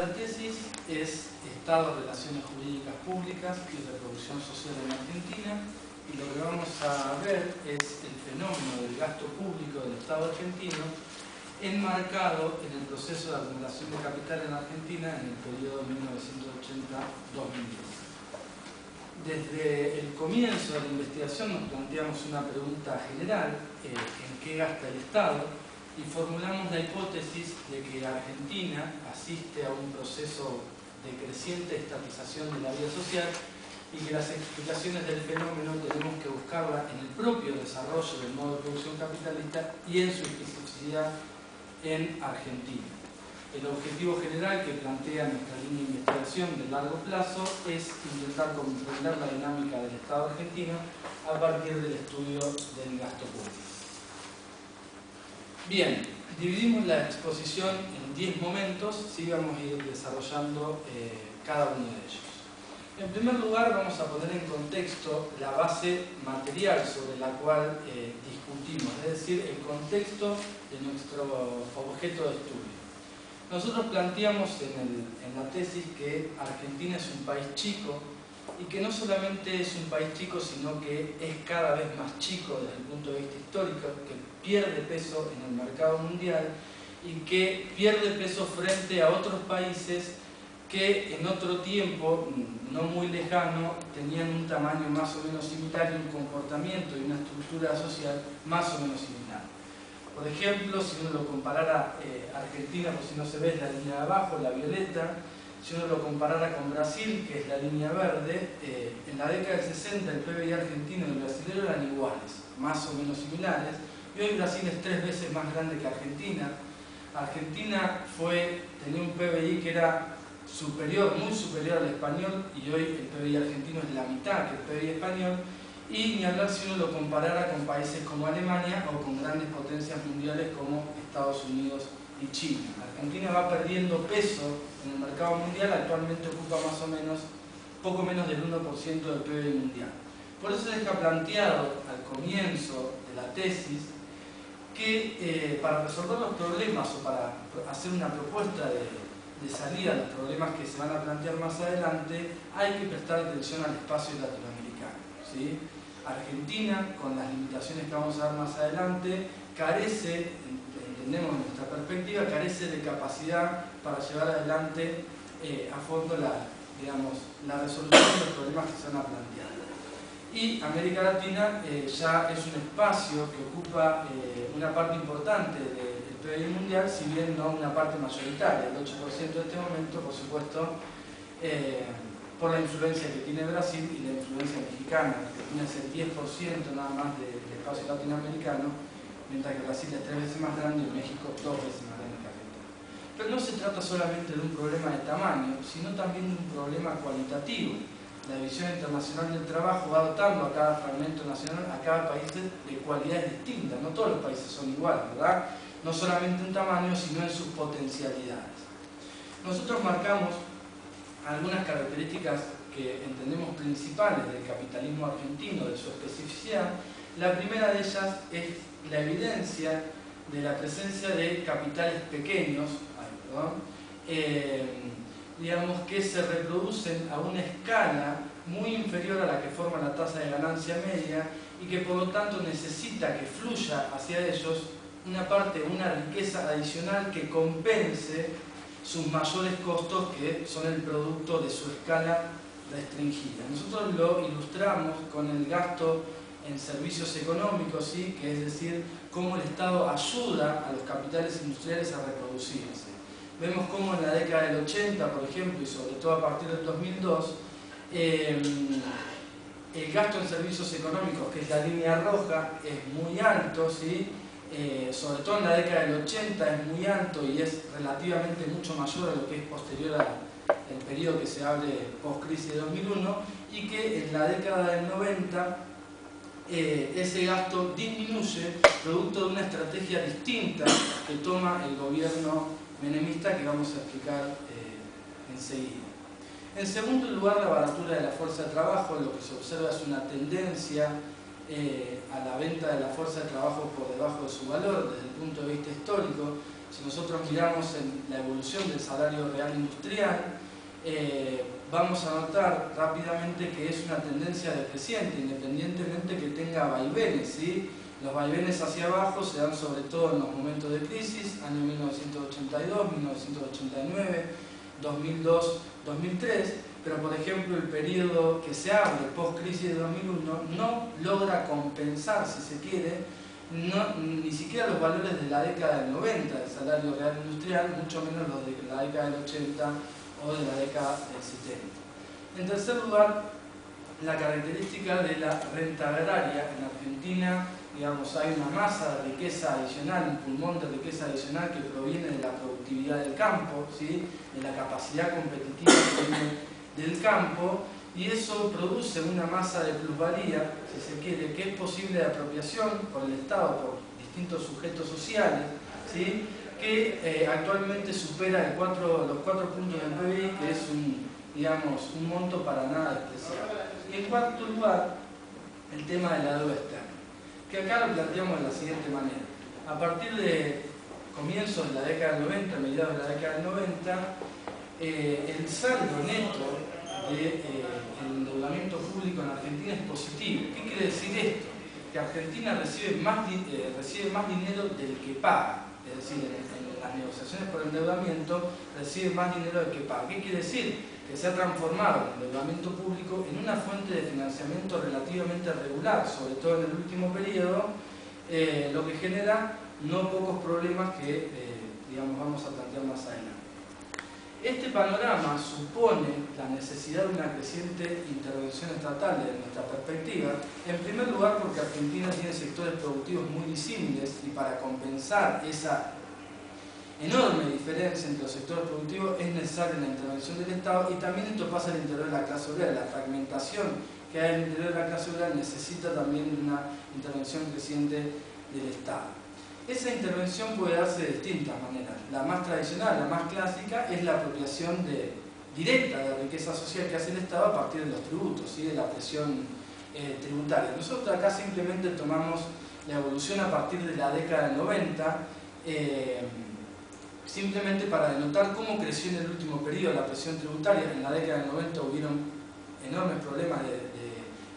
La tesis es Estado, Relaciones Jurídicas Públicas y Reproducción Social en Argentina, y lo que vamos a ver es el fenómeno del gasto público del Estado argentino enmarcado en el proceso de acumulación de capital en Argentina en el periodo 1980-2010. Desde el comienzo de la investigación nos planteamos una pregunta general: ¿en qué gasta el Estado? Y formulamos la hipótesis de que Argentina asiste a un proceso de creciente estatización de la vida social y que las explicaciones del fenómeno tenemos que buscarla en el propio desarrollo del modo de producción capitalista y en su especificidad en Argentina. El objetivo general que plantea nuestra línea de investigación de largo plazo es intentar comprender la dinámica del Estado argentino a partir del estudio del gasto público. Bien, dividimos la exposición en 10 momentos, sí vamos a ir desarrollando cada uno de ellos. En primer lugar, vamos a poner en contexto la base material sobre la cual discutimos, es decir, el contexto de nuestro objeto de estudio. Nosotros planteamos en la tesis que Argentina es un país chico y que no solamente es un país chico, sino que es cada vez más chico desde el punto de vista histórico, que pierde peso en el mercado mundial y que pierde peso frente a otros países que en otro tiempo, no muy lejano, tenían un tamaño más o menos similar y un comportamiento y una estructura social más o menos similar. Por ejemplo, si uno lo comparara Argentina, por si no se ve, es la línea de abajo, la violeta. Si uno lo comparara con Brasil, que es la línea verde, en la década del 60 el PBI argentino y el brasileño eran iguales, más o menos similares, y hoy Brasil es 3 veces más grande que Argentina. Argentina tenía un PBI que era superior, muy superior al español, y hoy el PBI argentino es la mitad que el PBI español, y ni hablar si uno lo comparara con países como Alemania o con grandes potencias mundiales como Estados Unidos y China. Argentina va perdiendo peso en el mercado mundial, actualmente ocupa más o menos, poco menos del 1% del PBI mundial. Por eso se deja planteado al comienzo de la tesis que para resolver los problemas o para hacer una propuesta de salida a los problemas que se van a plantear más adelante, hay que prestar atención al espacio latinoamericano, ¿sí? Argentina, con las limitaciones que vamos a ver más adelante, carece, entendemos nuestra perspectiva, carece de capacidad para llevar adelante a fondo la resolución de los problemas que se van a plantear. Y América Latina ya es un espacio que ocupa una parte importante del PBI mundial, si bien no una parte mayoritaria, el 8% de este momento, por supuesto, por la influencia que tiene Brasil y la influencia mexicana, que tiene el 10% nada más del espacio latinoamericano, mientras que Brasil es 3 veces más grande y México 2 veces más grande que Argentina. Pero no se trata solamente de un problema de tamaño, sino también de un problema cualitativo. La División Internacional del Trabajo va dotando a cada fragmento nacional, a cada país de cualidades distintas. No todos los países son iguales, ¿verdad? No solamente en tamaño, sino en sus potencialidades. Nosotros marcamos algunas características que entendemos principales del capitalismo argentino, de su especificidad. La primera de ellas es la evidencia de la presencia de capitales pequeños, digamos, que se reproducen a una escala muy inferior a la que forma la tasa de ganancia media y que por lo tanto necesita que fluya hacia ellos una riqueza adicional que compense sus mayores costos, que son el producto de su escala restringida. Nosotros lo ilustramos con el gasto en servicios económicos, ¿sí? Que es decir, cómo el Estado ayuda a los capitales industriales a reproducirse. Vemos cómo en la década del 80, por ejemplo, y sobre todo a partir del 2002, el gasto en servicios económicos, que es la línea roja, es muy alto, ¿sí? Sobre todo en la década del 80 es muy alto y es relativamente mucho mayor a lo que es posterior al periodo que se hable post-crisis de 2001, y que en la década del 90 ese gasto disminuye producto de una estrategia distinta que toma el gobierno menemista, que vamos a explicar enseguida. En segundo lugar, la baratura de la fuerza de trabajo. Lo que se observa es una tendencia a la venta de la fuerza de trabajo por debajo de su valor desde el punto de vista histórico. Si nosotros miramos en la evolución del salario real industrial, vamos a notar rápidamente que es una tendencia decreciente, independientemente que tenga vaivenes, ¿sí? Los vaivenes hacia abajo se dan sobre todo en los momentos de crisis, año 1982, 1989, 2002, 2003, pero por ejemplo el periodo que se abre post-crisis de 2001 no logra compensar, si se quiere, ni siquiera los valores de la década del 90 del salario real industrial, mucho menos los de la década del 80 o de la década del 70. En tercer lugar, la característica de la renta agraria. En Argentina, digamos, hay una masa de riqueza adicional, un pulmón de riqueza adicional que proviene de la productividad del campo, ¿sí? De la capacidad competitiva que tiene del campo, y eso produce una masa de plusvalía, si se quiere, que es posible de apropiación por el Estado, por distintos sujetos sociales, ¿sí? Que actualmente supera los 4 puntos del PBI, que es un monto para nada despreciable. Y en cuarto lugar, el tema de la deuda externa, que acá lo planteamos de la siguiente manera. A partir de comienzos de la década del 90, mediados de la década del 90, el saldo neto del endeudamiento público en Argentina es positivo. ¿Qué quiere decir esto? Que Argentina recibe más dinero del que paga. Es decir, en las negociaciones por endeudamiento recibe más dinero del que paga. ¿Qué quiere decir? Que se ha transformado el endeudamiento público en una fuente de financiamiento relativamente regular, sobre todo en el último periodo, lo que genera no pocos problemas que vamos a plantear más adelante. Este panorama supone la necesidad de una creciente intervención estatal desde nuestra perspectiva, en primer lugar porque Argentina tiene sectores productivos muy disímiles y para compensar esa enorme diferencia entre los sectores productivos es necesaria la intervención del Estado, y también esto pasa al interior de la clase obrera. La fragmentación que hay al interior de la clase obrera necesita también una intervención creciente del Estado. Esa intervención puede darse de distintas maneras. La más tradicional, la más clásica, es la apropiación directa de riqueza social que hace el Estado a partir de los tributos, ¿sí? De la presión tributaria. Nosotros acá simplemente tomamos la evolución a partir de la década del 90, simplemente para denotar cómo creció en el último periodo la presión tributaria. En la década del 90 hubieron enormes problemas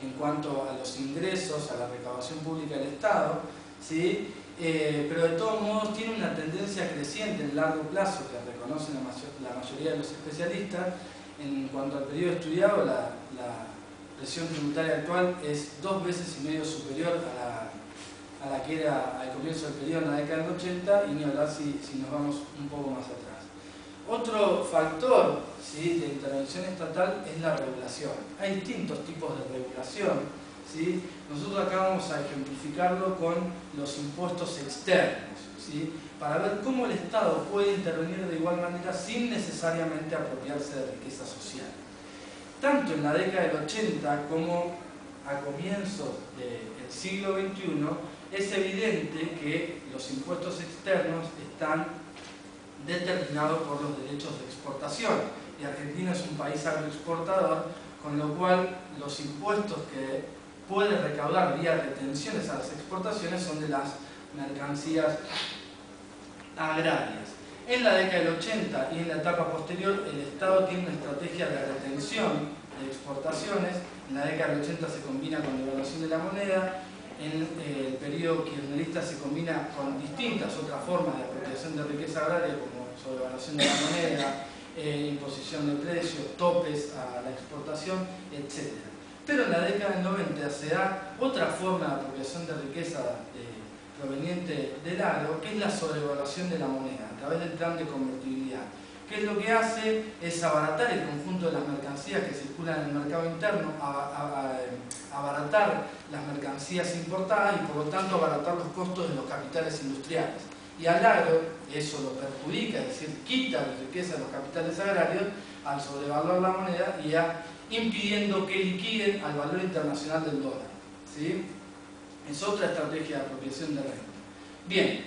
en cuanto a los ingresos, a la recaudación pública del Estado, ¿sí? Pero de todos modos tiene una tendencia creciente en largo plazo que reconocen la mayoría de los especialistas. En cuanto al periodo estudiado, la presión tributaria actual es 2,5 veces superior a la que era al comienzo del periodo en la década del 80, y ni hablar si nos vamos un poco más atrás. Otro factor, ¿sí?, de intervención estatal es la regulación. Hay distintos tipos de regulación, ¿sí? Nosotros acá vamos a ejemplificarlo con los impuestos externos, ¿sí?, para ver cómo el Estado puede intervenir de igual manera sin necesariamente apropiarse de riqueza social. Tanto en la década del 80 como a comienzos del siglo XXI, es evidente que los impuestos externos están determinados por los derechos de exportación, y Argentina es un país agroexportador, con lo cual los impuestos que puede recaudar vía retenciones a las exportaciones son de las mercancías agrarias. En la década del 80 y en la etapa posterior, el Estado tiene una estrategia de retención de exportaciones. En la década del 80 se combina con la devaluación de la moneda. En el periodo kirchnerista se combina con distintas otras formas de apropiación de riqueza agraria, como sobrevaluación de la moneda, imposición de precios, topes a la exportación, etc. Pero en la década del 90 se da otra forma de apropiación de riqueza proveniente del agro, que es la sobrevaluación de la moneda a través del plan de convertibilidad, que es lo que hace es abaratar el conjunto de las mercancías que circulan en el mercado interno, abaratar las mercancías importadas y por lo tanto abaratar los costos de los capitales industriales. Y al agro eso lo perjudica, es decir, quita la riqueza de los capitales agrarios al sobrevaluar la moneda y impidiendo que liquiden al valor internacional del dólar, ¿sí? Es otra estrategia de apropiación de renta. Bien,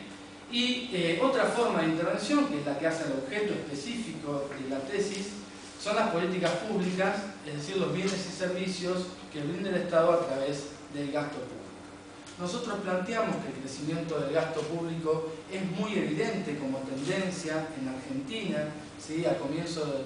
y otra forma de intervención, que es la que hace al objeto específico de la tesis, son las políticas públicas, es decir, los bienes y servicios que brinda el Estado a través del gasto público. Nosotros planteamos que el crecimiento del gasto público es muy evidente como tendencia en Argentina, ¿sí? A comienzo